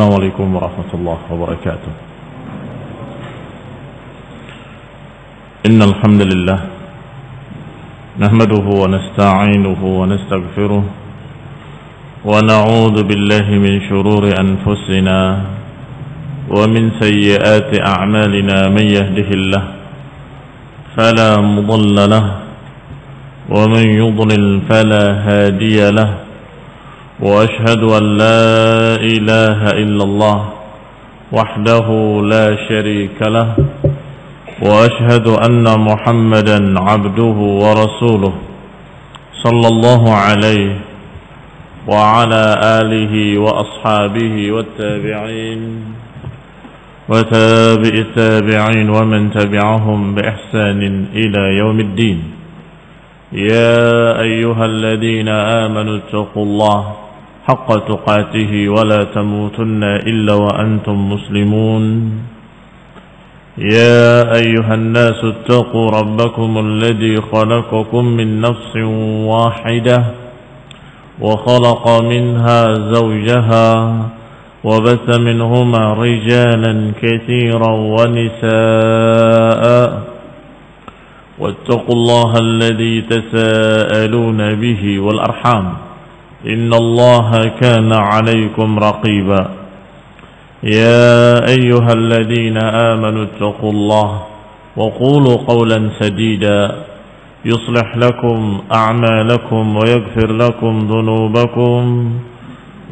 السلام عليكم ورحمة الله وبركاته. إن الحمد لله نحمده ونستعينه ونستغفره ونعوذ بالله من شرور أنفسنا ومن سيئات أعمالنا. من يهده الله فلا مضل له ومن يضلل فلا هادي له، وأشهد أن لا إله إلا الله وحده لا شريك له، وأشهد أن محمدا عبده ورسوله صلى الله عليه وعلى آله وأصحابه والتابعين وتابع التابعين ومن تبعهم بإحسان إلى يوم الدين. يا أيها الذين آمنوا اتقوا الله حق تقاته ولا تموتن إلا وأنتم مسلمون. يا أيها الناس اتقوا ربكم الذي خلقكم من نفس واحدة وخلق منها زوجها وبث منهما رجالا كثيرا ونساء، واتقوا الله الذي تساءلون به والأرحام إن الله كان عليكم رقيبا. يا أيها الذين آمنوا اتقوا الله وقولوا قولا سديدا يصلح لكم أعمالكم ويغفر لكم ذنوبكم،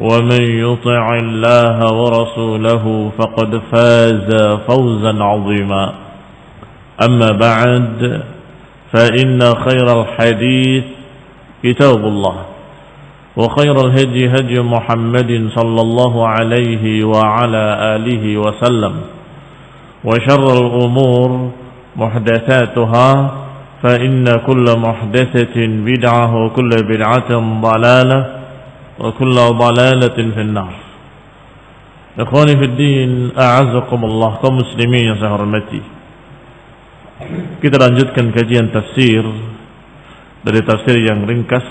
ومن يطع الله ورسوله فقد فاز فوزا عظيما. أما بعد، فإن خير الحديث كتاب الله، وخير الهدي هدي محمد صلى الله عليه وعلى آله وسلم، وشر الأمور محدثاتها، فإن كل محدثة بدعة وكل بدعة ضلالة وكل ضلالة في النار. إخواني في الدين، أعزكم الله. kaum muslimin yang saya hormati, kita lanjutkan kajian tafsir dari tafsir yang ringkas,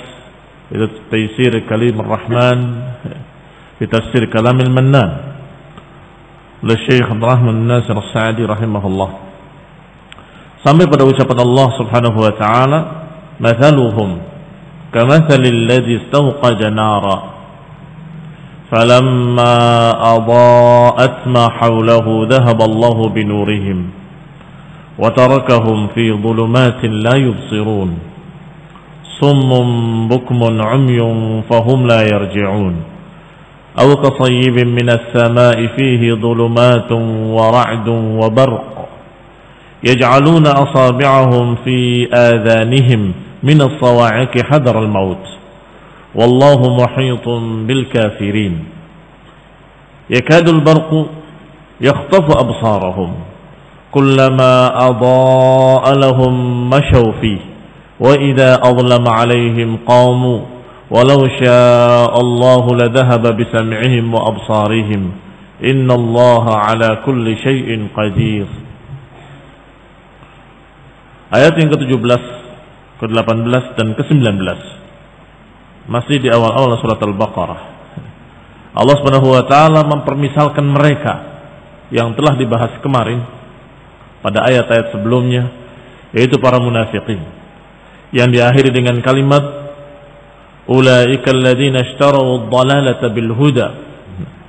itu Taisir Kalimur Rahman fi Tafsir Kalamil Mannan oleh Syekh Abdul Rahman Nasir As-Sa'di rahimahullah, sampai pada ucapan Allah Subhanahu wa taala, "Mathaluhum kamathalil ladzi istawqada nara falamma adaa'at ma hawlahu dhahaba Allahu binurihim wa tarakahum fi dhulumatin la yubsirun summun bukmun umyun fahum la yarji'un aw kasayyibin minas samaa'i fihi dhulumatun wa ra'dun wa barq yaj'aluna asabi'ahum fi adhanihim minas sawa'iqi hadar al-maut wallahu muhitun bil kafirin yakadu al-barqu yakhtafu absarahum kullama adaa'a lahum mashaw fihi wa idza adlama 'alaihim qamu walau syaa'a Allahu ladhahaba bisam'ihim wa absarihim innallaha 'ala kulli syai'in qadir. Ayat yang ke-17, ke-18 dan ke-19 masih di awal-awal surat Al-Baqarah. Allah Subhanahu wa taala mempermisalkan mereka yang telah dibahas kemarin pada ayat-ayat sebelumnya, yaitu para munafiqin, yang diakhiri dengan kalimat ulaika alladziina ishtarau ad-dhalalata bil huda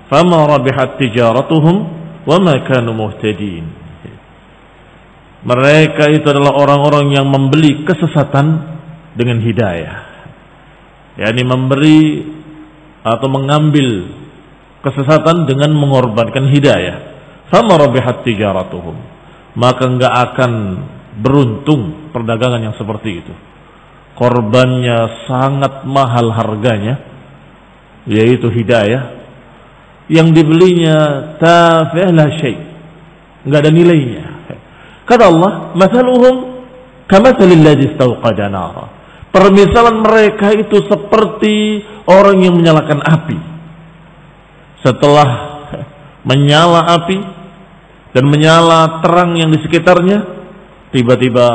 fama rabihat tijaratuhum wama kanu muhtadin. Mereka itu adalah orang-orang yang membeli kesesatan dengan hidayah, yakni memberi atau mengambil kesesatan dengan mengorbankan hidayah. Fama rabihat tijaratuhum, maka enggak akan beruntung perdagangan yang seperti itu. Korbannya sangat mahal harganya, yaitu hidayah, yang dibelinya tafih la syai', enggak ada nilainya. Kata Allah, mathaluhum kamathalil ladzi istawqada nara. Permisalan mereka itu seperti orang yang menyalakan api. Setelah menyala api dan menyala terang yang di sekitarnya, tiba-tiba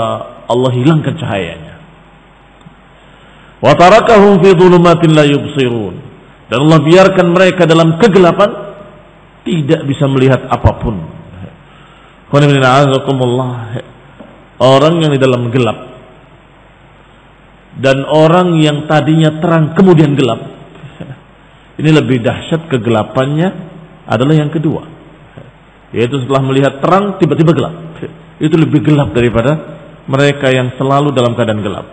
Allah hilangkan cahayanya. Wa tarakahum fi dhulumatin la yubsirun. Dan Allah biarkan mereka dalam kegelapan tidak bisa melihat apapun. Orang yang di dalam gelap dan orang yang tadinya terang kemudian gelap, ini lebih dahsyat kegelapannya adalah yang kedua, yaitu setelah melihat terang tiba-tiba gelap. Itu lebih gelap daripada mereka yang selalu dalam keadaan gelap.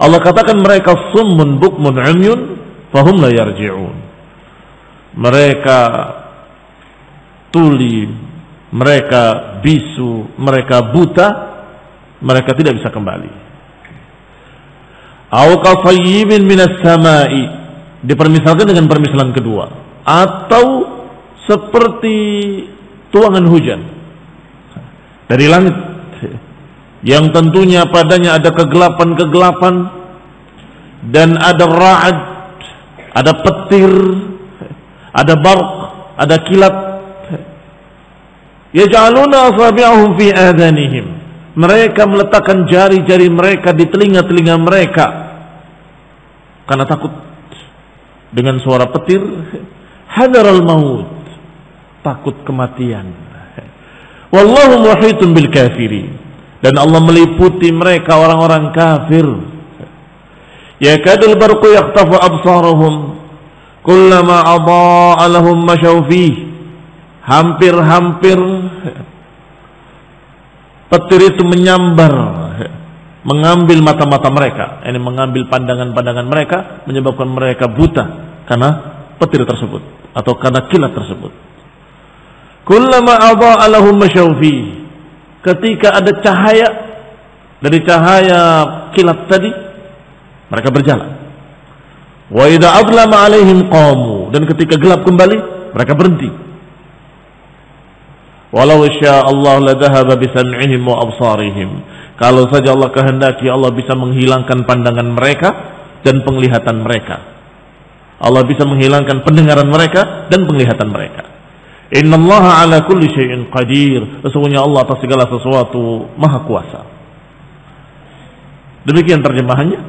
Allah katakan mereka summun bukmun umyun fahum la yarji'un. Mereka tuli, mereka bisu, mereka buta, mereka tidak bisa kembali. Aw kasayyibin minas sama'i, dipermisalkan dengan permisalan kedua, atau seperti tuangan hujan dari langit yang tentunya padanya ada kegelapan-kegelapan dan ada ra'ad, ada petir, ada barq, ada kilat. Yaj'aluna asabi'ahum fi adhanihim, mereka meletakkan jari-jari mereka di telinga-telinga mereka karena takut dengan suara petir. Hadaral maut, takut kematian. Wallahu muhitun bil kafirin, dan Allah meliputi mereka orang-orang kafir. Yakadul barqu yaqtafu absarahum kullama adaa'a lahum mashaw fihi, hampir-hampir petir itu menyambar, mengambil mata-mata mereka, ini mengambil pandangan-pandangan mereka, menyebabkan mereka buta karena petir tersebut atau karena kilat tersebut. Kullama adaa'a lahum mashaw fihi, ketika ada cahaya dari cahaya kilat tadi, mereka berjalan. Wa idza adlama alaihim qamu, dan ketika gelap kembali mereka berhenti. Walau syaa Allah la dhahaba bi sam'ihim wa absarihim, kalau saja Allah kehendaki, Allah bisa menghilangkan pandangan mereka dan penglihatan mereka. Allah bisa menghilangkan pendengaran mereka dan penglihatan mereka. Innallaha ala kulli syai'in qadir, sesungguhnya Allah atas segala sesuatu maha kuasa. Demikian terjemahannya,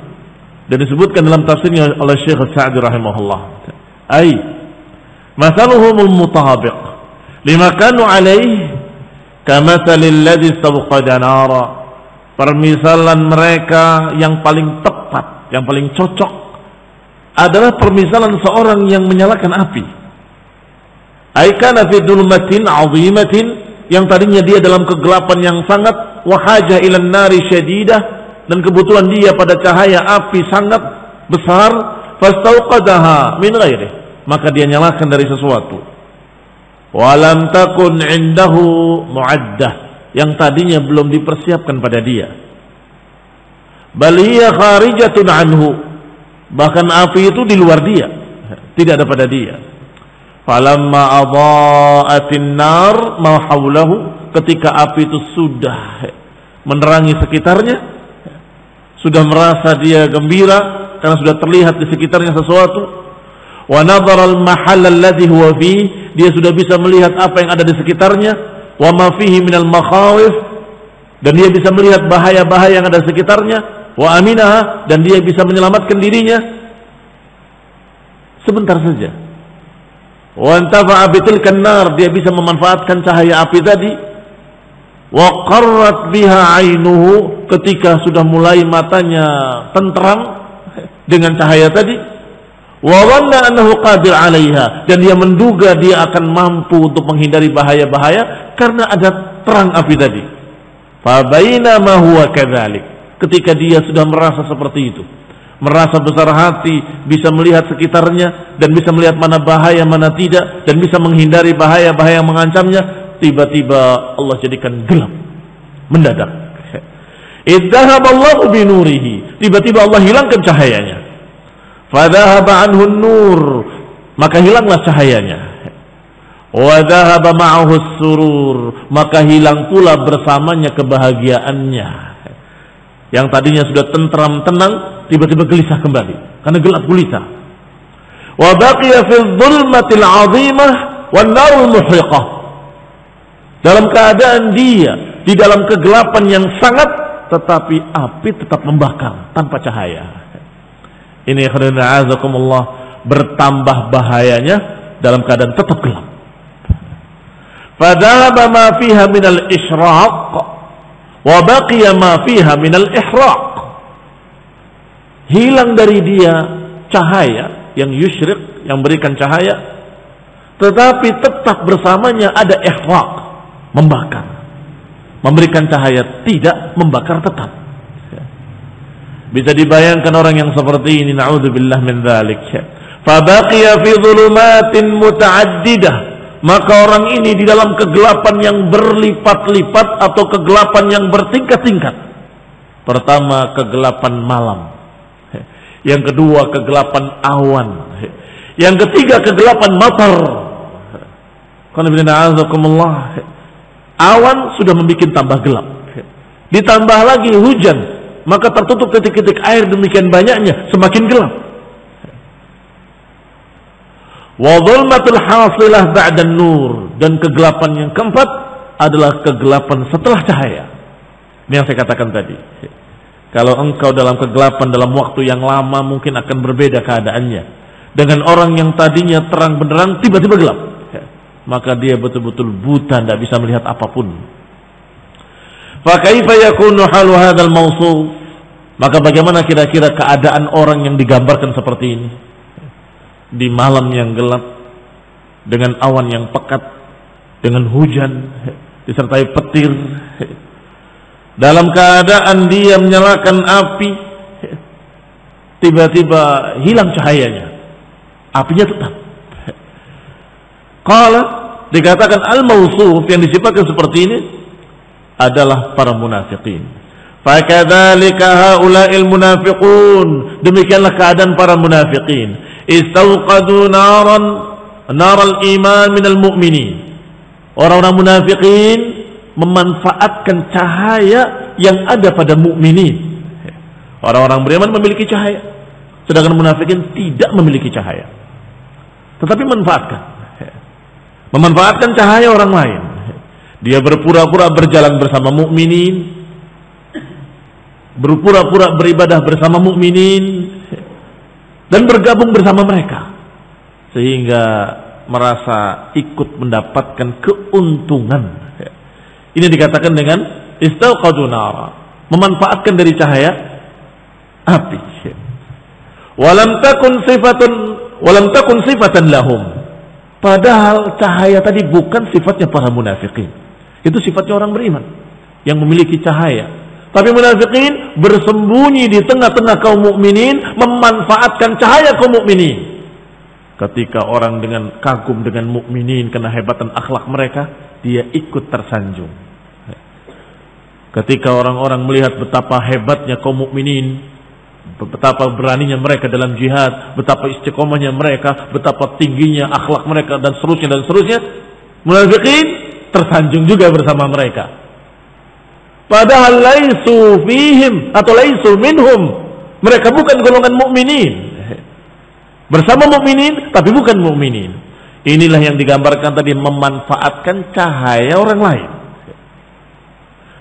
dan disebutkan dalam tafsirnya oleh Syekh Sa'di rahimahullah. Ai masaluhumul mutabiq lima kanu alaihi kamathalil ladzi istawqada nara. Permisalan mereka yang paling tepat, yang paling cocok adalah permisalan seorang yang menyalakan api. Aikana fi dhulmatin 'azimatin, yang tadinya dia dalam kegelapan yang sangat, wa haja ilan nari syadidah, dan kebutuhan dia pada cahaya api sangat besar, fastauqadaha min ghairi, maka dia nyalakan dari sesuatu. Wa lam takun 'indahu mu'addah, yang tadinya belum dipersiapkan pada dia. Bal hiya kharijatun anhu, bahkan api itu di luar dia, tidak ada pada dia. Falamma adha'atin nar ma haulahu, ketika api itu sudah menerangi sekitarnya, sudah merasa dia gembira karena sudah terlihat di sekitarnya sesuatu. Wa nadhara al-mahall alladhi huwa fihi, dia sudah bisa melihat apa yang ada di sekitarnya. Wa ma fihi minal makhawif, dan dia bisa melihat bahaya-bahaya yang ada di sekitarnya. Wa aminaha, dan dia bisa menyelamatkan dirinya sebentar saja. Wa antafa'a bitilkan nar, dia bisa memanfaatkan cahaya api tadi. Wa qarrat biha 'ainuhu, ketika sudah mulai matanya tenteram dengan cahaya tadi. Wa dhanna annahu qadir 'alaiha, dan dia menduga dia akan mampu untuk menghindari bahaya-bahaya karena ada terang api tadi. Fa bainama huwa kadzalik, ketika dia sudah merasa seperti itu, merasa besar hati, bisa melihat sekitarnya dan bisa melihat mana bahaya, mana tidak, dan bisa menghindari bahaya-bahaya yang mengancamnya, tiba-tiba Allah jadikan gelap mendadak. Idzahaballahu binurihi, tiba-tiba Allah hilangkan cahayanya. Fadhahaba anhu nur, maka hilanglah cahayanya. Wa dhahaba ma'ahu surur, maka hilang pula bersamanya kebahagiaannya. Yang tadinya sudah tentram tenang, tiba-tiba gelisah kembali karena gelap gulita. Wa baqiya fil dhulmatil 'azimah wan narul muhriqah, dalam keadaan dia di dalam kegelapan yang sangat, tetapi api tetap membakar tanpa cahaya. Ini khairan azakumullah, bertambah bahayanya dalam keadaan tetap gelap. Fadhaba ma fiha minal isyraq wa baqiya ma fiha minal ihraq. Hilang dari dia cahaya yang yusyriq, yang berikan cahaya, tetapi tetap bersamanya ada ihraq, membakar. Memberikan cahaya, tidak membakar tetap. Bisa dibayangkan orang yang seperti ini, na'udzubillah min dzalik. Fa baqiya fi dhulumatin muta'addidah, maka orang ini di dalam kegelapan yang berlipat-lipat atau kegelapan yang bertingkat-tingkat. Pertama, kegelapan malam. Yang kedua, kegelapan awan. Yang ketiga, kegelapan matar. Awan sudah membuat tambah gelap. Ditambah lagi hujan, maka tertutup titik-titik air demikian banyaknya, semakin gelap. Wa dhulmatul hasilah ba'da nur, dan kegelapan yang keempat adalah kegelapan setelah cahaya. Ini yang saya katakan tadi. Kalau engkau dalam kegelapan dalam waktu yang lama, mungkin akan berbeda keadaannya dengan orang yang tadinya terang benderang tiba-tiba gelap. Maka dia betul-betul buta, tidak bisa melihat apapun. Fa kaifa yakunu halu hadzal mawsuf? Maka bagaimana kira-kira keadaan orang yang digambarkan seperti ini? Di malam yang gelap, dengan awan yang pekat, dengan hujan, disertai petir, dalam keadaan dia menyalakan api, tiba-tiba hilang cahayanya, apinya tetap. Qala, dikatakan al-mawsuf, yang disifatkan seperti ini adalah para munafiqin. Fakadzalika haula'il munafiqun, demikianlah keadaan para munafiqin. Istauqadu naral iman minal mu'minin. Orang-orang munafiqin memanfaatkan cahaya yang ada pada mukminin. Orang-orang beriman memiliki cahaya, sedangkan munafikin tidak memiliki cahaya, tetapi memanfaatkan cahaya orang lain. Dia berpura-pura berjalan bersama mukminin, berpura-pura beribadah bersama mukminin, dan bergabung bersama mereka, sehingga merasa ikut mendapatkan keuntungan. Ini dikatakan dengan istauqadu nara, memanfaatkan dari cahaya api. Walam takun sifatan lahum, padahal cahaya tadi bukan sifatnya para munafiqin. Itu sifatnya orang beriman yang memiliki cahaya. Tapi munafiqin bersembunyi di tengah-tengah kaum mukminin, memanfaatkan cahaya kaum mukminin. Ketika orang dengan kagum dengan mukminin karena hebatan akhlak mereka, dia ikut tersanjung. Ketika orang-orang melihat betapa hebatnya kaum mukminin, betapa beraninya mereka dalam jihad, betapa istiqomahnya mereka, betapa tingginya akhlak mereka, dan seterusnya, munafiqin tersanjung juga bersama mereka. Padahal laisu fihim atau laisu minhum, mereka bukan golongan mukminin. Bersama mukminin tapi bukan mukminin. Inilah yang digambarkan tadi, memanfaatkan cahaya orang lain.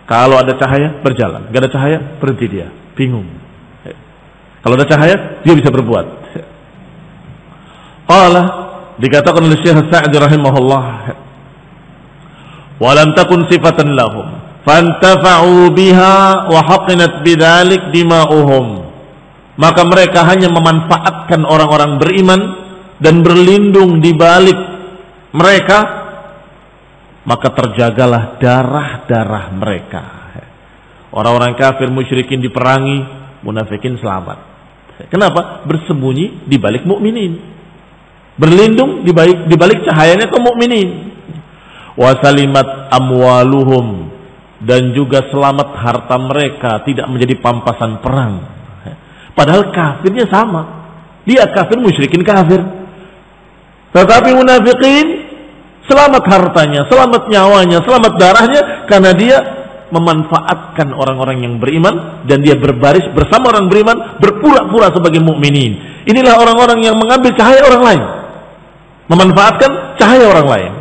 Kalau ada cahaya berjalan, gak ada cahaya berhenti dia, bingung. Kalau ada cahaya dia bisa berbuat. Qala, dikatakan oleh Syekh Sa'di rahimahullah, walam takun sifatan lahum fantafa'u biha wa haqinat bidzalik dima'uhum. Maka mereka hanya memanfaatkan orang-orang beriman dan berlindung di balik mereka, maka terjagalah darah-darah mereka. Orang-orang kafir musyrikin diperangi, munafikin selamat. Kenapa? Bersembunyi di balik mukminin, berlindung di balik cahayanya kaum mukminin. Wasalimat amwaluhum, dan juga selamat harta mereka, tidak menjadi pampasan perang. Padahal kafirnya sama, dia kafir, musyrikin kafir. Tetapi munafikin selamat hartanya, selamat nyawanya, selamat darahnya, karena dia memanfaatkan orang-orang yang beriman, dan dia berbaris bersama orang beriman, berpura-pura sebagai mukminin. Inilah orang-orang yang mengambil cahaya orang lain, memanfaatkan cahaya orang lain.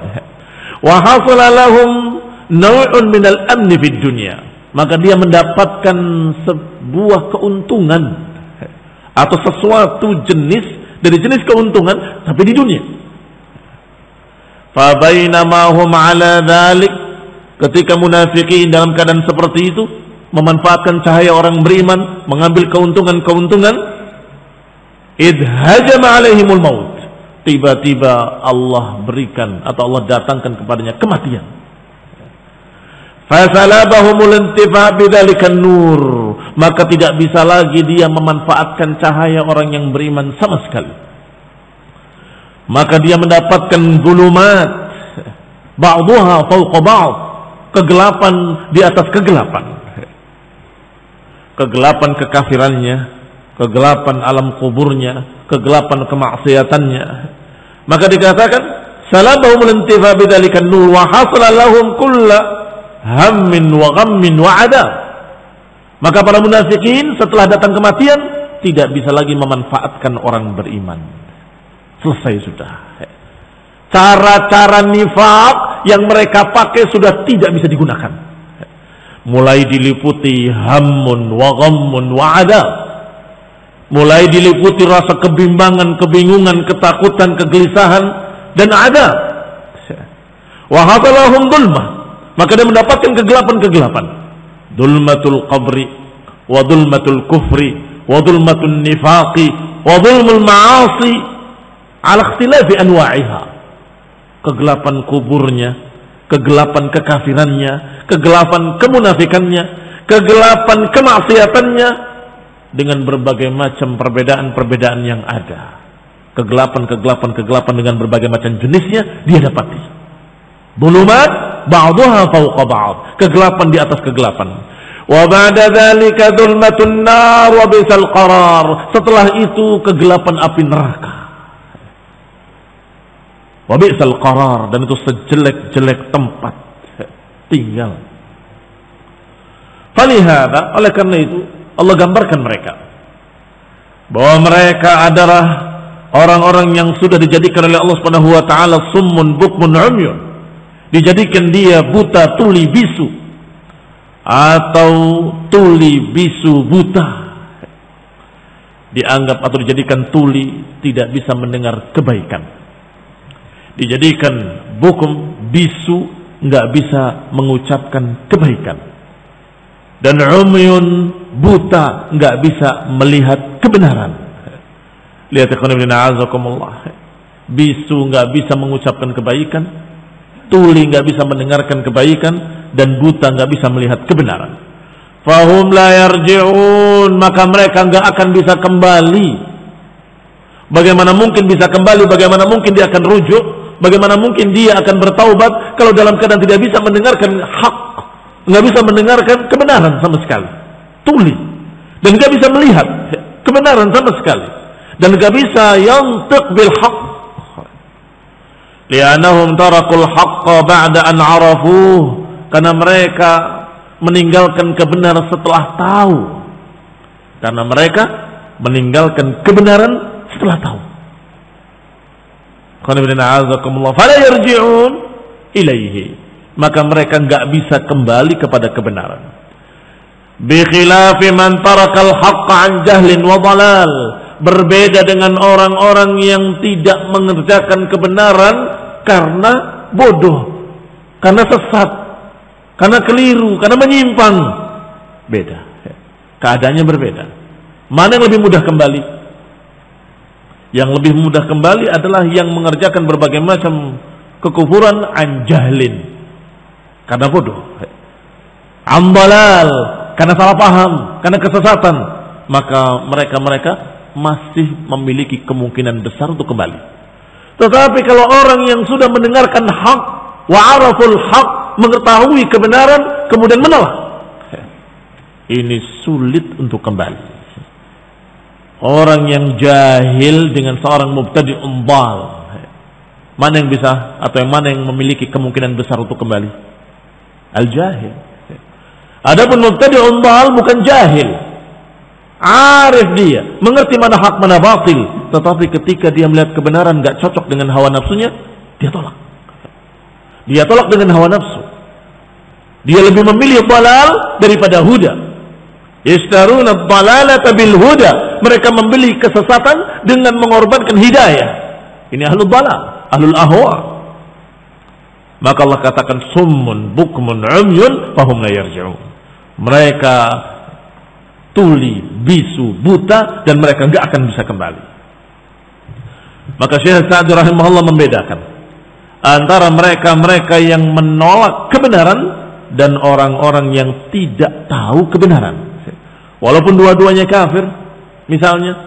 Wa hasala lahum naw'un minal amni fid dunya, maka dia mendapatkan sebuah keuntungan atau sesuatu jenis dari jenis keuntungan tapi di dunia. Fa bainama hum ala dzalik, ketika munafikin dalam keadaan seperti itu memanfaatkan cahaya orang beriman, mengambil keuntungan-keuntungan, idh hajama alaihimul maut, tiba-tiba Allah berikan atau Allah datangkan kepadanya kematian. Fasalabahumul intifa' bidzalikan nur, maka tidak bisa lagi dia memanfaatkan cahaya orang yang beriman sama sekali. Maka dia mendapatkan zulumat, ba'dhuha fawqa ba'd, kegelapan di atas kegelapan. Kegelapan kekafirannya, kegelapan alam kuburnya, kegelapan kemaksiatannya. Maka dikatakan salabahumul intifa' bidzalikan nur wa hasala lahum kullu hammin wa ghammin wa adab. Maka para munafikin setelah datang kematian tidak bisa lagi memanfaatkan orang beriman. Selesai sudah. Cara-cara nifaq yang mereka pakai sudah tidak bisa digunakan. Mulai diliputi hammun wa ghammun wa adab, mulai diliputi rasa kebimbangan, kebingungan, ketakutan, kegelisahan dan adab. Wa hatalahum dhulmah, maka dia mendapatkan kegelapan-kegelapan. Dhulmatul qabri wa dhulmatul kufri wa dhulmatul nifaqi wa dhulmul ma'asi ala ikhtilafi anwa'iha. Kegelapan kuburnya, kegelapan kekafirannya, kegelapan kemunafikannya, kegelapan kemaksiatannya dengan berbagai macam perbedaan-perbedaan yang ada. Kegelapan dengan berbagai macam jenisnya dia dapati. Dhulumat ba'dhuha fawqa ba'd, kegelapan di atas kegelapan. Wa ba'da dzalika dhulmatun nar wa bisal qarar, setelah itu kegelapan api neraka. Wa bisal qarar, dan itu sejelek-jelek tempat tinggal. Falihada, oleh karena itu Allah gambarkan mereka bahwa mereka adalah orang-orang yang sudah dijadikan oleh Allah Subhanahu wa taala summun bukmun umyun, dijadikan dia buta tuli bisu atau tuli bisu buta, dianggap atau dijadikan tuli tidak bisa mendengar kebaikan, dijadikan bukum bisu nggak bisa mengucapkan kebaikan, dan umyun buta nggak bisa melihat kebenaran. Lihat ikhwan fillah a'azakumullah, bisu nggak bisa mengucapkan kebaikan, tuli nggak bisa mendengarkan kebaikan, dan buta nggak bisa melihat kebenaran. Fahum la yarji'un, maka mereka nggak akan bisa kembali. Bagaimana mungkin bisa kembali? Bagaimana mungkin dia akan rujuk? Bagaimana mungkin dia akan bertaubat kalau dalam keadaan tidak bisa mendengarkan hak, nggak bisa mendengarkan kebenaran sama sekali, tuli, dan nggak bisa melihat kebenaran sama sekali, dan nggak bisa yantiq bil haq. Li'annahum tarakul haqqa ba'da an arafuh, karena mereka meninggalkan kebenaran setelah tahu. Karena mereka meninggalkan kebenaran setelah tahu. Fala yarji'un ilaihi, maka mereka enggak bisa kembali kepada kebenaran. Bi khilafi man tarakal haqqa an jahlin wa dhalal, berbeda dengan orang-orang yang tidak mengerjakan kebenaran karena bodoh, karena sesat, karena keliru, karena menyimpang. Beda, keadaannya berbeda. Mana yang lebih mudah kembali? Yang lebih mudah kembali adalah yang mengerjakan berbagai macam kekufuran an jahlin, karena bodoh, an dhalal, karena salah paham, karena kesesatan. Maka mereka masih memiliki kemungkinan besar untuk kembali. Tetapi kalau orang yang sudah mendengarkan hak, wa araful haq, mengetahui kebenaran, kemudian menolak, ini sulit untuk kembali. Orang yang jahil dengan seorang mubtadi'un dhal, mana yang bisa atau yang mana yang memiliki kemungkinan besar untuk kembali? Al-jahil. Adapun mubtadi'un dhal bukan jahil, arif, dia mengerti mana hak mana batil, tetapi ketika dia melihat kebenaran gak cocok dengan hawa nafsunya, dia tolak. Dia tolak dengan hawa nafsu. Dia lebih memilih dhalal daripada huda. Yashtaruna dhalalata bil huda, mereka membeli kesesatan dengan mengorbankan hidayah. Ini ahlul dhalal, ahlul ahwa. Maka Allah katakan summun bukmun umyun fahum la yarji'un. Mereka tuli, bisu, buta, dan mereka enggak akan bisa kembali. Maka Syekh Sa'di rahimahullah membedakan antara mereka yang menolak kebenaran dan orang-orang yang tidak tahu kebenaran. Walaupun dua-duanya kafir, misalnya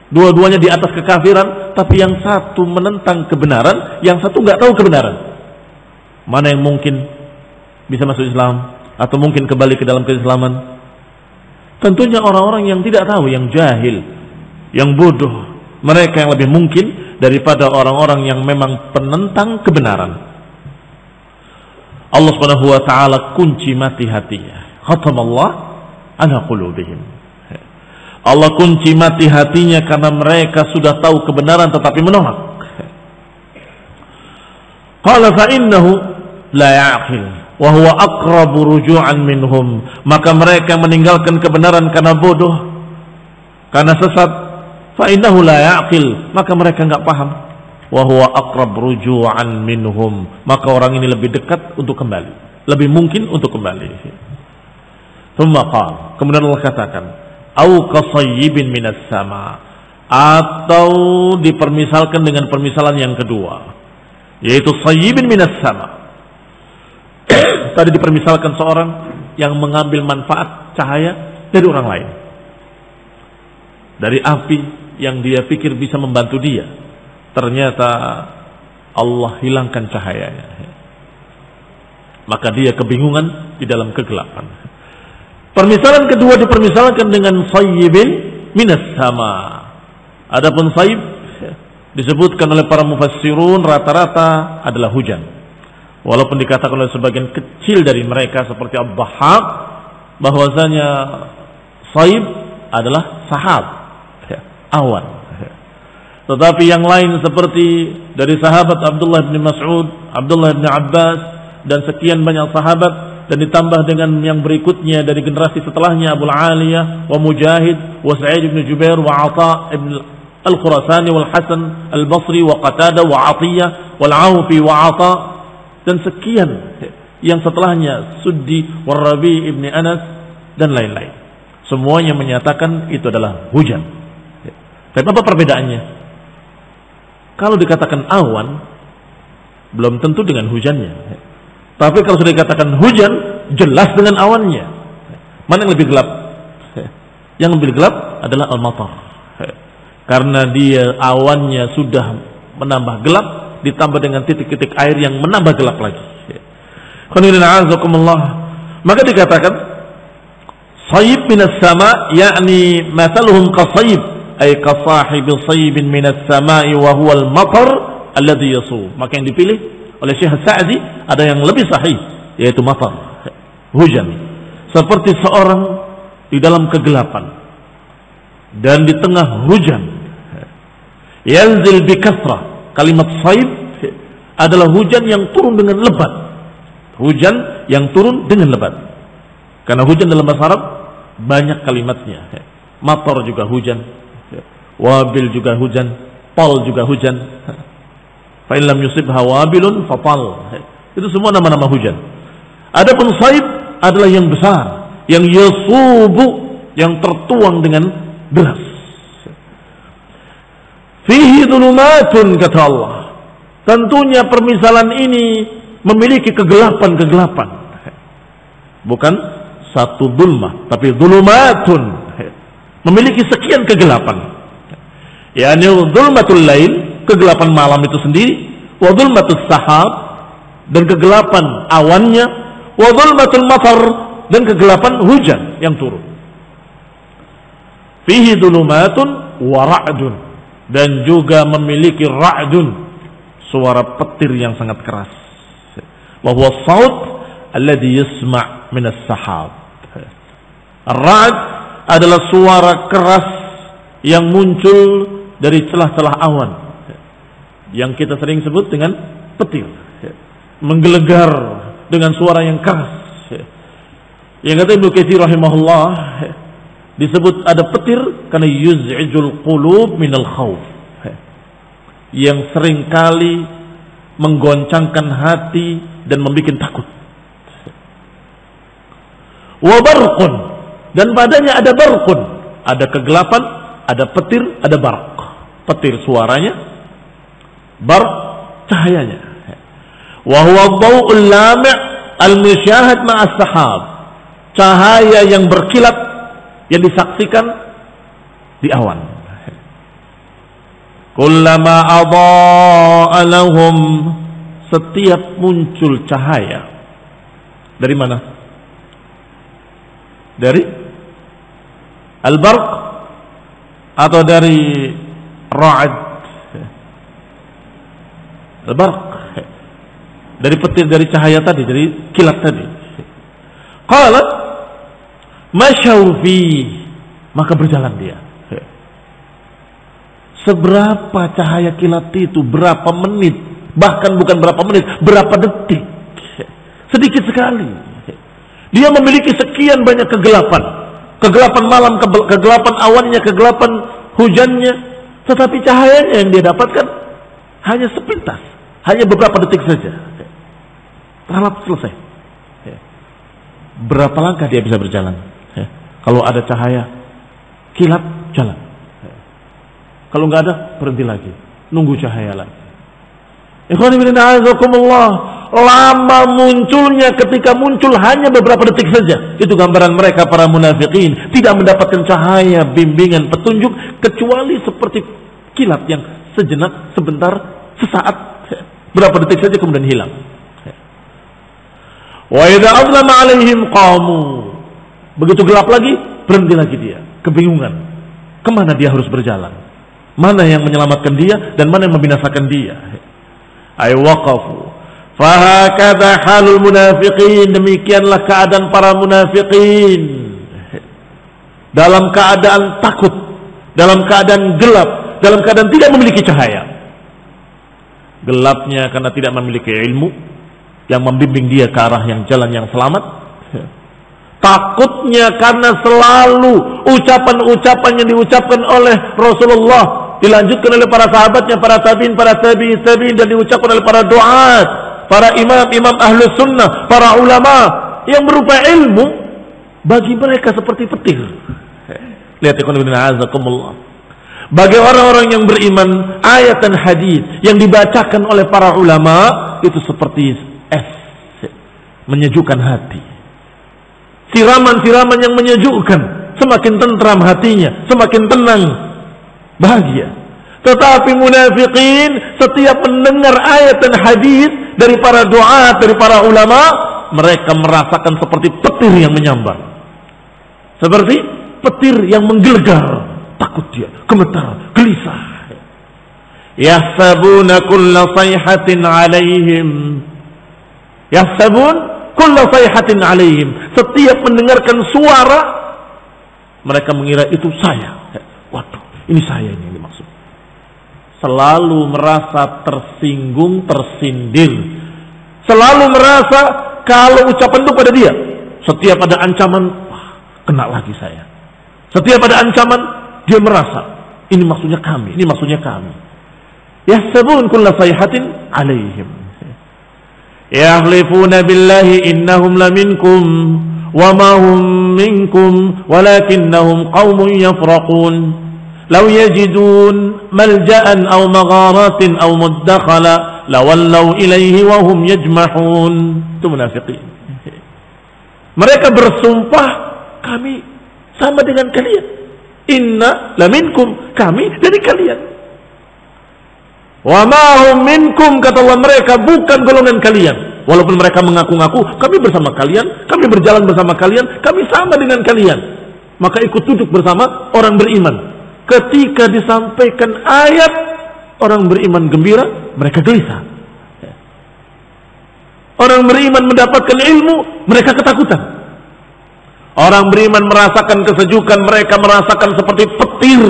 dua-duanya di atas kekafiran, tapi yang satu menentang kebenaran, yang satu nggak tahu kebenaran. Mana yang mungkin bisa masuk Islam atau mungkin kembali ke dalam keislaman? Tentunya orang-orang yang tidak tahu, yang jahil, yang bodoh. Mereka yang lebih mungkin daripada orang-orang yang memang penentang kebenaran. Allah Subhanahu wa taala kunci mati hatinya. Khatamallah ala qulubihim. Allah kunci mati hatinya karena mereka sudah tahu kebenaran tetapi menolak. Qala fa innahu la ya'qil wa huwa aqrabu ruju'an minhum. Maka mereka meninggalkan kebenaran karena bodoh, karena sesat. Fa innahu la ya'qil, maka mereka enggak paham. Wa huwa aqrab ruju'an minhum, maka orang ini lebih dekat untuk kembali, lebih mungkin untuk kembali. Thumma qala, kemudian Allah katakan, au qasayyibin minas sama, atau dipermisalkan dengan permisalan yang kedua, yaitu sayyibin minas sama. Tadi dipermisalkan seorang yang mengambil manfaat cahaya dari orang lain, dari api yang dia pikir bisa membantu dia, ternyata Allah hilangkan cahayanya, maka dia kebingungan di dalam kegelapan. Permisalan kedua dipermisalkan dengan sayyibin minas sama. Adapun sayyib disebutkan oleh para mufassirun rata-rata adalah hujan, walaupun dikatakan oleh sebagian kecil dari mereka seperti Ad-Dhahhak bahwasanya sayyib adalah sahab, awan. Tetapi yang lain seperti dari sahabat Abdullah bin Mas'ud, Abdullah bin Abbas, dan sekian banyak sahabat, dan ditambah dengan yang berikutnya dari generasi setelahnya, Abu Aliyah wa Mujahid wa Sa'id bin Jubair wa Atha ibn al-Khurasani wal Hasan al-Basri wa Qatada wa Atiyah wal Aufi wa Atha, dan sekian yang setelahnya, Suddi wa Rabi ibn Anas dan lain-lain. Semuanya menyatakan itu adalah hujan. Tapi apa perbedaannya? Kalau dikatakan awan, belum tentu dengan hujannya. Tapi kalau sudah dikatakan hujan, jelas dengan awannya. Mana yang lebih gelap? Yang lebih gelap adalah al-matar, karena dia awannya sudah menambah gelap, ditambah dengan titik-titik air yang menambah gelap lagi. Maka dikatakan sayyib minas sama, yakni mathaluhum qasayyib, ay kasahibi sayyibin minas sama'i wa huwa al-matar alladhi yasub. Maka yang dipilih oleh Syekh Sa'di ada yang lebih sahih, yaitu matar, hujan. Seperti seorang di dalam kegelapan dan di tengah hujan, yanzil bi kasrah. Kalimat sayyib adalah hujan yang turun dengan lebat, hujan yang turun dengan lebat. Karena hujan dalam bahasa Arab banyak kalimatnya. Matar juga hujan, wabil juga hujan, tal juga hujan. Fa in lam yusibha wabilun fa tal. Itu semua nama-nama hujan. Adapun saib adalah yang besar, yang yasubu, yang tertuang dengan deras. Fihi dhulumatun, kata Allah. Tentunya permisalan ini memiliki kegelapan-kegelapan. Bukan satu dhulmah, tapi dhulumatun, memiliki sekian kegelapan. Yani dhulmatul lail, kegelapan malam itu sendiri, wa dhulmatus sahab, dan kegelapan awannya, wa dhulmatul matar, dan kegelapan hujan yang turun. Fihi dhulumatun wa ra'dun, dan juga memiliki ra'dun, suara petir yang sangat keras. Wa huwa saut alladhi yasma' minas sahab. Ar-ra'd adalah suara keras yang muncul dari celah-celah awan, yang kita sering sebut dengan petir, menggelegar dengan suara yang keras. Yang kata Ibnu Katsir rahimahullah, disebut ada petir karena yuz'ijul qulub minal khawf, yang seringkali menggoncangkan hati dan membuat takut. Wa barqun, dan padanya ada barqun, ada kegelapan, ada petir, ada barq. Petir suaranya, barq cahayanya. Wa huwa ad-daw'ul lami' al-musyahad ma'as sahab, cahaya yang berkilat yang disaksikan di awan. Kullama adha'a lahum, setiap muncul cahaya. Dari mana? Dari al-barq atau dari ra'ad? Al-barq, dari petir, dari cahaya tadi, dari kilat tadi. Qala masyaw fi, maka berjalan dia. Seberapa cahaya kilat itu, berapa menit, bahkan bukan berapa menit, berapa detik, sedikit sekali. Dia memiliki sekian banyak kegelapan, kegelapan malam, kegelapan awannya, kegelapan hujannya, tetapi cahayanya yang dia dapatkan hanya sepintas, hanya beberapa detik saja. Terlap selesai. Berapa langkah dia bisa berjalan? Kalau ada cahaya kilat, jalan. Kalau nggak ada, berhenti lagi, nunggu cahaya lagi. Ikhwani fillah, a'azakumullah, lama munculnya, ketika muncul hanya beberapa detik saja. Itu gambaran mereka para munafikin, tidak mendapatkan cahaya, bimbingan, petunjuk, kecuali seperti kilat yang sejenak, sebentar, sesaat, berapa detik saja kemudian hilang. Wa idza azlama 'alaihim qamu, begitu gelap lagi, berhenti lagi dia, kebingungan. Kemana dia harus berjalan? Mana yang menyelamatkan dia dan mana yang membinasakan dia? Ay waqafu. Fahakadha halul munafiqin, demikianlah keadaan para munafiqin. Dalam keadaan takut, dalam keadaan gelap, dalam keadaan tidak memiliki cahaya. Gelapnya karena tidak memiliki ilmu yang membimbing dia ke arah yang jalan yang selamat. Takutnya karena selalu ucapan-ucapan yang diucapkan oleh Rasulullah, dilanjutkan oleh para sahabatnya, para tabi'in, para tabi'in, dan diucapkan oleh para duat, para imam ahlus sunnah, para ulama yang berupa ilmu, bagi mereka seperti petir. Lihat ikhwan fillah, azakumullah. Bagi orang-orang yang beriman, ayat dan hadis yang dibacakan oleh para ulama itu seperti es, menyejukkan hati. Siraman-siraman yang menyejukkan, semakin tentram hatinya, semakin tenang, bahagia. Tetapi munafikin setiap mendengar ayat dan hadis dari para duat, dari para ulama, mereka merasakan seperti petir yang menyambar, seperti petir yang menggelegar. Takut dia, gemetar, gelisah. Yahsabuna kulla sayhatin alaihim, yahsabun kulla sayhatin alaihim, setiap mendengarkan suara mereka mengira itu saya. Waduh, ini saya, ini maksud. Selalu merasa tersinggung, tersindir. Selalu merasa kalau ucapan itu pada dia, setiap ada ancaman, wah, kena lagi saya. Setiap ada ancaman, dia merasa ini maksudnya kami, ini maksudnya kami. Yahsabun kulla sayhatin alaihim. Yahlifuna billahi innahum laminkum wa ma hum minkum walakinnahum qaumun yafraqun. Law yajidun malja'an aw magharatin aw muddakhala lawallaw ilayhi wa hum yajmahun. Itu munafiqin. Mereka bersumpah, kami sama dengan kalian. Inna laminkum, kami dari kalian. Wa ma hum minkum, kata Allah, mereka bukan golongan kalian. Walaupun mereka mengaku-ngaku kami bersama kalian, kami berjalan bersama kalian, kami sama dengan kalian, maka ikut duduk bersama orang beriman. Ketika disampaikan ayat, orang beriman gembira, mereka gelisah. Orang beriman mendapatkan ilmu, mereka ketakutan. Orang beriman merasakan kesejukan, mereka merasakan seperti petir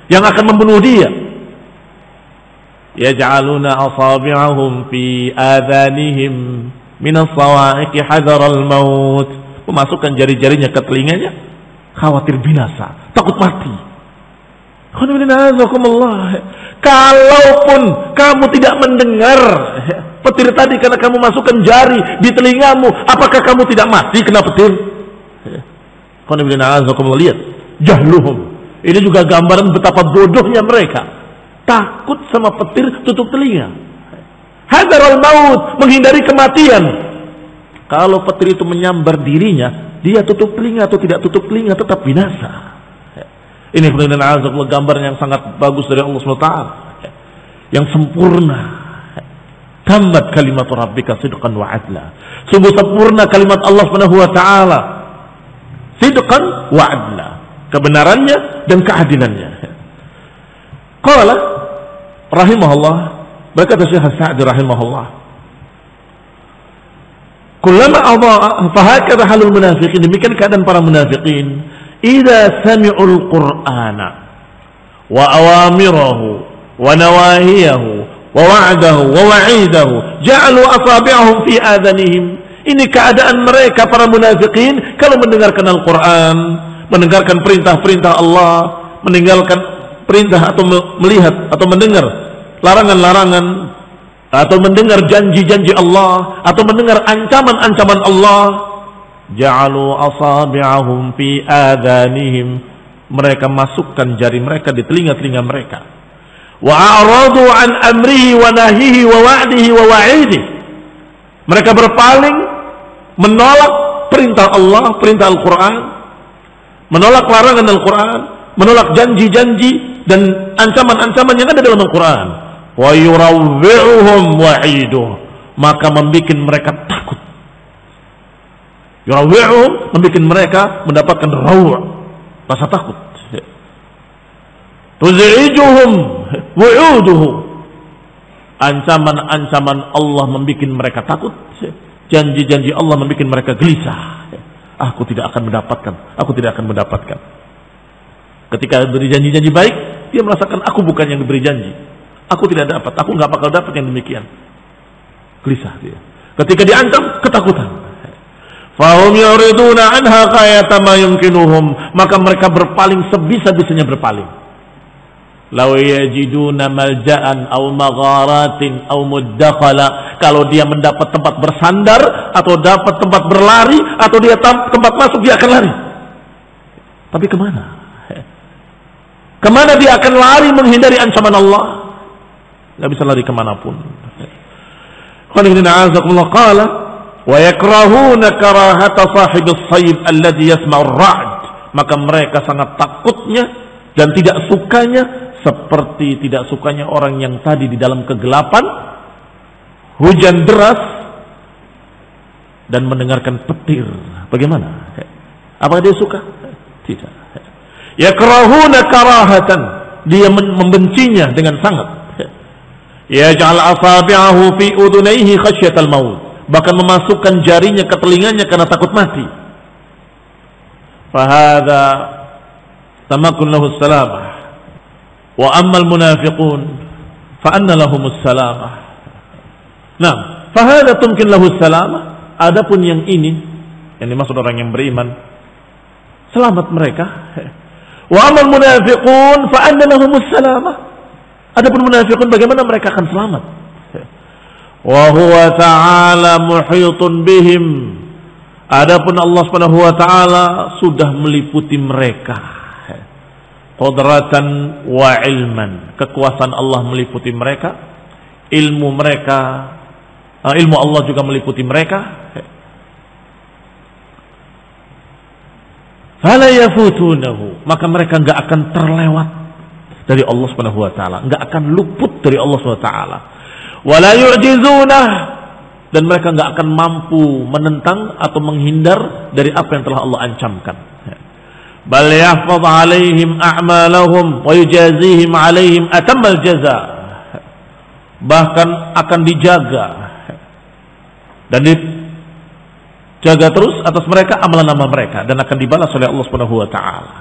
yang akan membunuh dia. Yaj'aluna asabi'ahum fi adhanihim min as-sawa'iqi hadaral maut. Memasukkan jari-jarinya ke telinganya, khawatir binasa, takut mati. Kalaupun kamu tidak mendengar petir tadi karena kamu masukkan jari di telingamu, apakah kamu tidak mati kena petir? Lihat jahluhum. Ini juga gambaran betapa bodohnya mereka. Takut sama petir, tutup telinga. Hadarul maut, menghindari kematian. Kalau petir itu menyambar dirinya, dia tutup telinga atau tidak tutup telinga tetap binasa. Ini gambar yang sangat bagus dari Allah SWT, yang sempurna. Tammat kalimat rabbika sidqan wa adla. Sungguh sempurna kalimat Allah SWT, sidqan wa adla, kebenarannya dan keadilannya. Qala rahimahullah, berkata Syekh Sa'di rahimahullah, kullama adha'a fahakadha halul munafiqin, demikian keadaan para munafiqin, idza sami'ul qur'ana wa awamirahu wa nawahiyahu wa wa'dahu wa wa'idahu ja'alu asabi'ahum fi adhanihim. Ini keadaan mereka para munafiqin kalau mendengarkan Al-Qur'an, mendengarkan perintah-perintah Allah, meninggalkan perintah atau melihat atau mendengar larangan-larangan, atau mendengar janji-janji Allah, atau mendengar ancaman-ancaman Allah, ja'alu asabi'ahum fi adhanihim, mereka masukkan jari mereka di telinga-telinga mereka, wa a'radu an amrihi wa nahihi wa wa'dihi wa wa'idihi, mereka berpaling, menolak perintah Allah, perintah Al-Quran, menolak larangan Al-Quran, menolak janji-janji dan ancaman-ancaman yang ada dalam Al-Quran. Wa yurawwi'uhum wa'iduh, maka membuat mereka takut. Yurawwi'uhum, membuat mereka mendapatkan raw', rasa takut. Tuzi'ijuhum wu'uduhu, ancaman-ancaman Allah membuat mereka takut, janji-janji Allah membuat mereka gelisah. Aku tidak akan mendapatkan, aku tidak akan mendapatkan. Ketika beri janji-janji baik, dia merasakan aku bukan yang diberi janji, aku tidak dapat, aku nggak bakal dapat yang demikian. Gelisah dia. Ketika diancam, ketakutan. Fahum yuriduna anha qayata ma yumkinuhum, maka mereka berpaling sebisa-bisanya berpaling. Law yajiduna malja'an aw magharatin aw muddakhala, kalau dia mendapat tempat bersandar atau dapat tempat berlari atau dia tempat masuk, dia akan lari. Tapi kemana? Kemana dia akan lari menghindari ancaman Allah? Gak bisa lari kemanapun. Qala wa yakrahuna karahata sahibis sayb alladhi yasma'ur ra'd, maka mereka sangat takutnya dan tidak sukanya seperti tidak sukanya orang yang tadi di dalam kegelapan, hujan deras dan mendengarkan petir. Bagaimana? Apakah dia suka? Tidak. Yakrahuna karahatan, dia membencinya dengan sangat. Yaj'al asabi'ahu fi udunaihi khasyatal maut, bahkan memasukkan jarinya ke telinganya karena takut mati. Fahadha tamakun lahu salamah, wa ammal munafiqun fa anna lahumus salamah. Nah, fahadha tumkin lahu salamah, adapun yang ini yang dimaksud orang yang beriman, selamat mereka. Wa amal munafiqun fa anna lahumus salamah, adapun munafiqun bagaimana mereka akan selamat? Wa huwa ta'ala muhitun bihim, adapun Allah Subhanahu wa ta'ala sudah meliputi mereka. Qudratan wa ilman, kekuasaan Allah meliputi mereka, ilmu mereka, ilmu Allah juga meliputi mereka. Fala yafutunahu, maka mereka enggak akan terlewat dari Allah Subhanahu wa taala, enggak akan luput dari Allah Subhanahu wa taala. Wala yu'jizunah, dan mereka enggak akan mampu menentang atau menghindar dari apa yang telah Allah ancamkan. Bal yahfaz alaihim a'malahum wa yujazihim alaihim atammal jaza, bahkan akan dijaga dan jaga terus atas mereka amalan-amal mereka dan akan dibalas oleh Allah Subhanahu wa taala.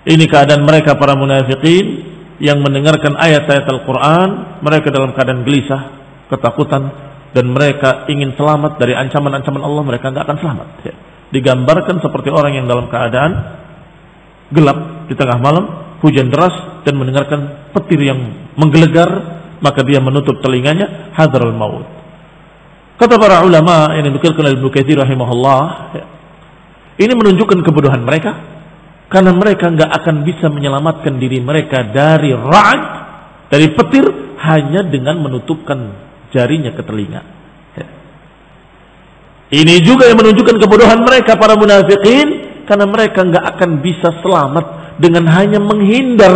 Ini keadaan mereka para munafikin yang mendengarkan ayat-ayat Al-Qur'an, mereka dalam keadaan gelisah, ketakutan, dan mereka ingin selamat dari ancaman-ancaman Allah, mereka enggak akan selamat. digambarkan seperti orang yang dalam keadaan gelap di tengah malam, hujan deras, dan mendengarkan petir yang menggelegar, maka dia menutup telinganya, hadral maut. Kata para ulama yang dinukilkan oleh Ibnu Katsir rahimahullah, ini menunjukkan kebodohan mereka, karena mereka nggak akan bisa menyelamatkan diri mereka dari ra'd, dari petir, hanya dengan menutupkan jarinya ke telinga. Ini juga yang menunjukkan kebodohan mereka para munafikin, karena mereka nggak akan bisa selamat dengan hanya menghindar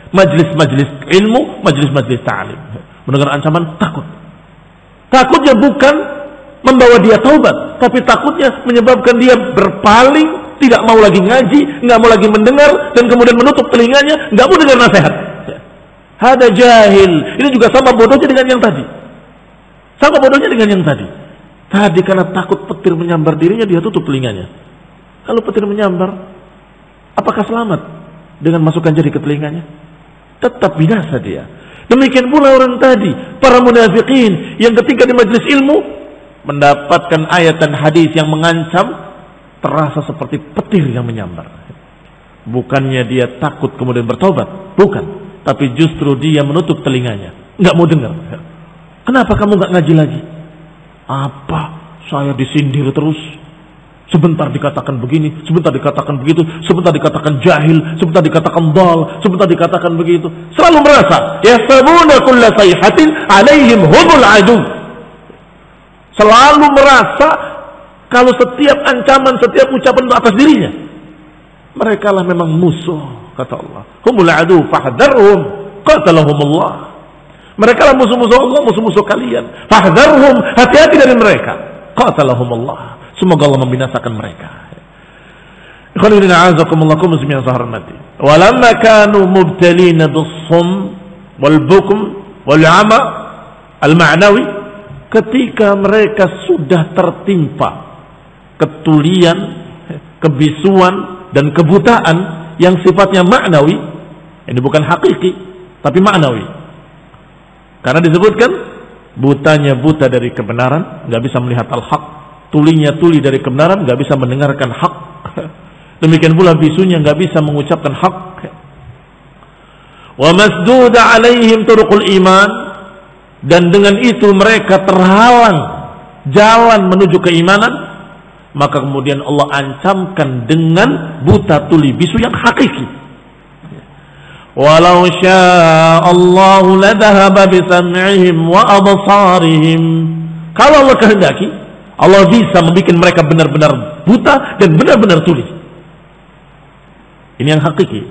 majlis-majlis ilmu, majlis-majlis ta'lim. Mendengar ancaman, takut. Takutnya bukan membawa dia taubat, tapi takutnya menyebabkan dia berpaling, tidak mau lagi ngaji, nggak mau lagi mendengar, dan kemudian menutup telinganya, nggak mau dengar nasihat. Hada jahil. Ini juga sama bodohnya dengan yang tadi. Sama bodohnya dengan yang tadi. Tadi karena takut petir menyambar dirinya, dia tutup telinganya. Kalau petir menyambar, apakah selamat dengan masukkan jari ke telinganya? Tetap binasa dia. Demikian pula orang tadi, para munafikin yang ketika di majelis ilmu mendapatkan ayat dan hadis yang mengancam, terasa seperti petir yang menyambar. Bukannya dia takut kemudian bertobat, bukan, tapi justru dia menutup telinganya, nggak mau dengar. Kenapa kamu nggak ngaji lagi? Apa? Saya disindir terus. Sebentar dikatakan begini, sebentar dikatakan begitu, sebentar dikatakan jahil, sebentar dikatakan dal, sebentar dikatakan begitu. Selalu merasa yahsabuna kulla sayhatin alaihim humul adu. Selalu merasa kalau setiap ancaman, setiap ucapan itu atas dirinya, mereka lah memang musuh, kata Allah. Humul adu fahdharhum qatalahumullah. Mereka lah musuh-musuh Allah, musuh-musuh kalian. Fahdharhum, hati-hati dari mereka. Qatalahumullah. Semoga Allah membinasakan mereka. Ikhwanina a'azakumullah muslimin yang saya hormati. Walamma kanu mubtalina bis-sum wal bukm wal 'ama al-ma'nawi, ketika mereka sudah tertimpa ketulian, kebisuan dan kebutaan yang sifatnya ma'nawi, ini bukan hakiki tapi ma'nawi. Karena disebutkan butanya buta dari kebenaran, nggak bisa melihat al-haq. Tulinya tuli dari kebenaran, nggak bisa mendengarkan hak. Demikian pula bisunya nggak bisa mengucapkan hak. Wa masduda alaihim turuqul iman, dan dengan itu mereka terhalang jalan menuju keimanan. Maka kemudian Allah ancamkan dengan buta tuli bisu yang hakiki. Walau syaa Allahu ladhahaba bisam'ihim wa absarihim. Kalau Allah kehendaki, Allah bisa membuat mereka benar-benar buta dan benar-benar tuli. Ini yang hakiki,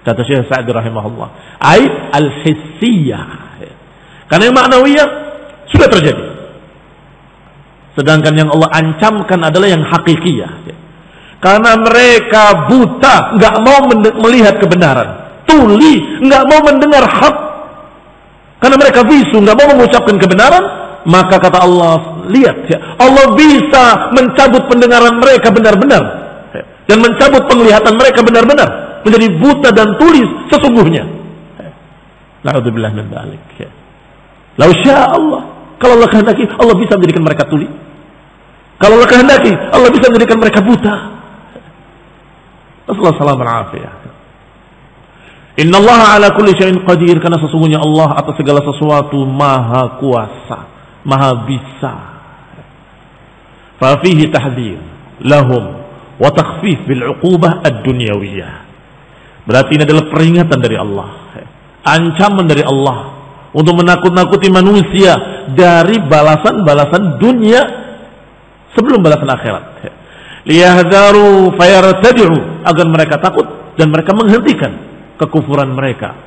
kata Syekh Sa'di rahimahullah. Ai al-hissiyah. Karena yang ma'nawiyah sudah terjadi. Sedangkan yang Allah ancamkan adalah yang hakikiyah. Karena mereka buta, nggak mau melihat kebenaran. Tuli, nggak mau mendengar hak. Karena mereka bisu, nggak mau mengucapkan kebenaran. Maka kata Allah, lihat ya, Allah bisa mencabut pendengaran mereka benar-benar, dan mencabut penglihatan mereka benar-benar, menjadi buta dan tuli sesungguhnya. Na'udzubillah min dzalik. Lau syaa Allah, kalau Allah kehendaki, Allah bisa menjadikan mereka tuli. Kalau Allah kehendaki, Allah bisa menjadikan mereka buta. Nasallahu salam al-afiyah. Innallaha ala kulli syai'in qadir, karena sesungguhnya Allah atas segala sesuatu maha kuasa, maha bisa. Fa fihi tahdhir lahum wa takhfif bil 'uqubah ad-dunyawiyah. Berarti ini adalah peringatan dari Allah, ancaman dari Allah untuk menakut-nakuti manusia dari balasan-balasan dunia sebelum balasan akhirat. Liyahdharu fayartadi'u, agar mereka takut dan mereka menghentikan kekufuran mereka,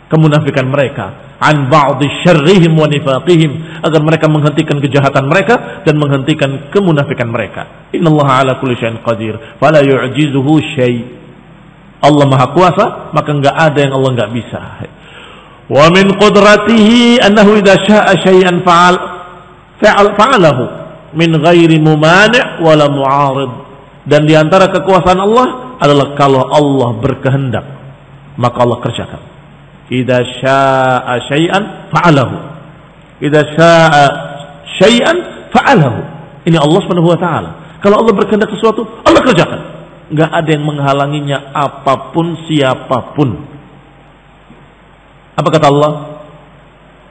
kemunafikan mereka, an ba'dhi syarrihim wa nifaqihim, agar mereka menghentikan kejahatan mereka dan menghentikan kemunafikan mereka. Innallaha ala kulli syai'in qadir, fala yu'jizuhu syai'. Allah Maha Kuasa, maka enggak ada yang Allah enggak bisa. Wa min qudratihi annahu idza syaa'a syai'an fa'alahu min ghairi mumani' wala mu'arid. Dan di antara kekuasaan Allah adalah kalau Allah berkehendak, maka Allah kerjakan. Idza syaa'a syai'an fa'alahu. Idza syaa'a syai'an fa'alahu. Ini Allah Subhanahu wa taala. Kalau Allah berkehendak sesuatu, Allah kerjakan. Nggak ada yang menghalanginya, apapun siapapun. Apa kata Allah?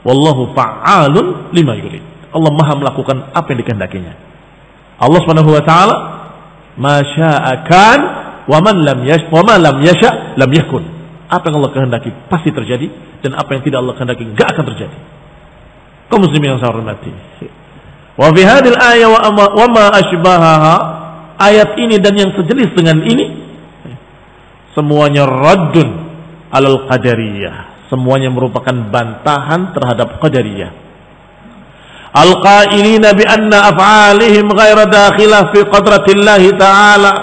Wallahu fa'alun lima yurid. Allah maha melakukan apa yang dikehendakinya. Allah Subhanahu wa taala ma syaa kan wa ma lam yasha lam yakun. Apa yang Allah kehendaki pasti terjadi, dan apa yang tidak Allah kehendaki enggak akan terjadi. Kaum muslimin yang saya hormati. Wa fi hadhil ayah wa ma asbahaha, ayat ini dan yang sejenis dengan ini semuanya raddun alal qadariyah, semuanya merupakan bantahan terhadap qadariyah. Al-qailina bi anna af'alihim ghaira dakhilah fi qadratillahi ta'ala,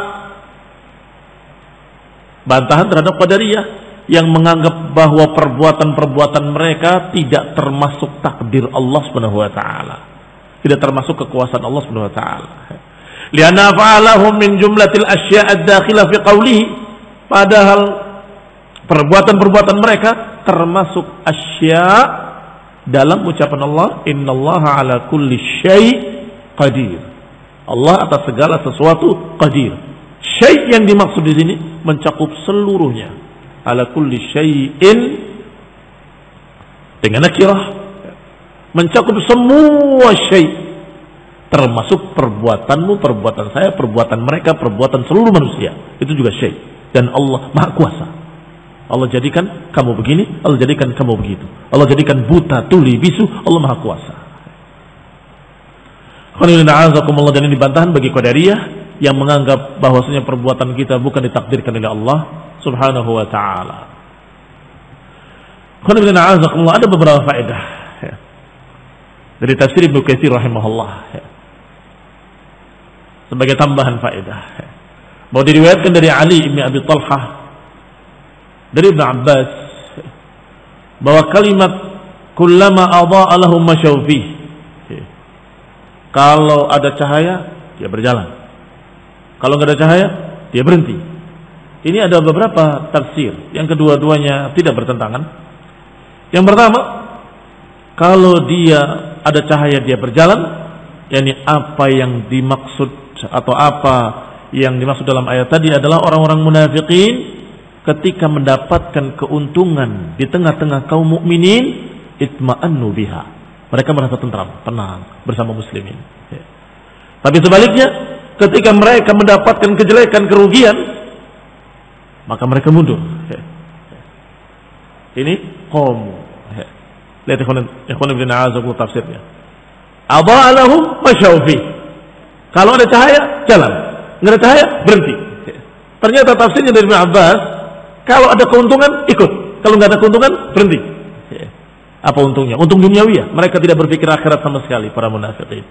bantahan terhadap qadariyah yang menganggap bahwa perbuatan-perbuatan mereka tidak termasuk takdir Allah Subhanahu wa taala, tidak termasuk kekuasaan Allah Subhanahu wa taala. Lianna fa'alahum min jumlatil asya' ad-dakhilah fi qawlihi, padahal perbuatan-perbuatan mereka termasuk asya' dalam ucapan Allah, innallaha ala kulli syai' qadir. Allah atas segala sesuatu qadir. Syai' yang dimaksud di sini mencakup seluruhnya. Ala kulli syai'in dengan nakirah, mencakup semua syai', termasuk perbuatanmu, perbuatan saya, perbuatan mereka, perbuatan seluruh manusia. Itu juga syai'. Dan Allah Maha Kuasa. Allah jadikan kamu begini, Allah jadikan kamu begitu. Allah jadikan buta, tuli, bisu, Allah Maha Kuasa. Dan ini bantahan bagi Qadariyah yang menganggap bahwasanya perbuatan kita bukan ditakdirkan oleh Allah Subhanahu wa ta'ala. Ada beberapa faedah dari tafsir Ibnu Katsir rahimahullah sebagai tambahan faedah. Bahwa diriwayatkan dari Ali bin Abi Talhah dari Ibnu Abbas bahwa kalimat kullama adha'a lahum masyaw fi, kalau ada cahaya dia berjalan, kalau nggak ada cahaya dia berhenti. Ini ada beberapa tafsir yang kedua-duanya tidak bertentangan. Yang pertama, kalau dia ada cahaya dia berjalan, yakni apa yang dimaksud atau apa yang dimaksud dalam ayat tadi adalah orang-orang munafikin ketika mendapatkan keuntungan di tengah-tengah kaum mukminin, itma'annu biha, mereka merasa tentram, tenang bersama muslimin. Tapi sebaliknya, ketika mereka mendapatkan kejelekan, kerugian, maka mereka mundur. Ini qom. Lihat ikhwan ibn a'azakullah tafsirnya. Adha'a lahum masyaw fi. Kalau ada cahaya jalan, enggak ada cahaya berhenti. Ternyata tafsirnya dari Ibnu Abbas, kalau ada keuntungan ikut, kalau enggak ada keuntungan berhenti. Apa untungnya? Untung duniawi ya. Mereka tidak berpikir akhirat sama sekali, para munafikin.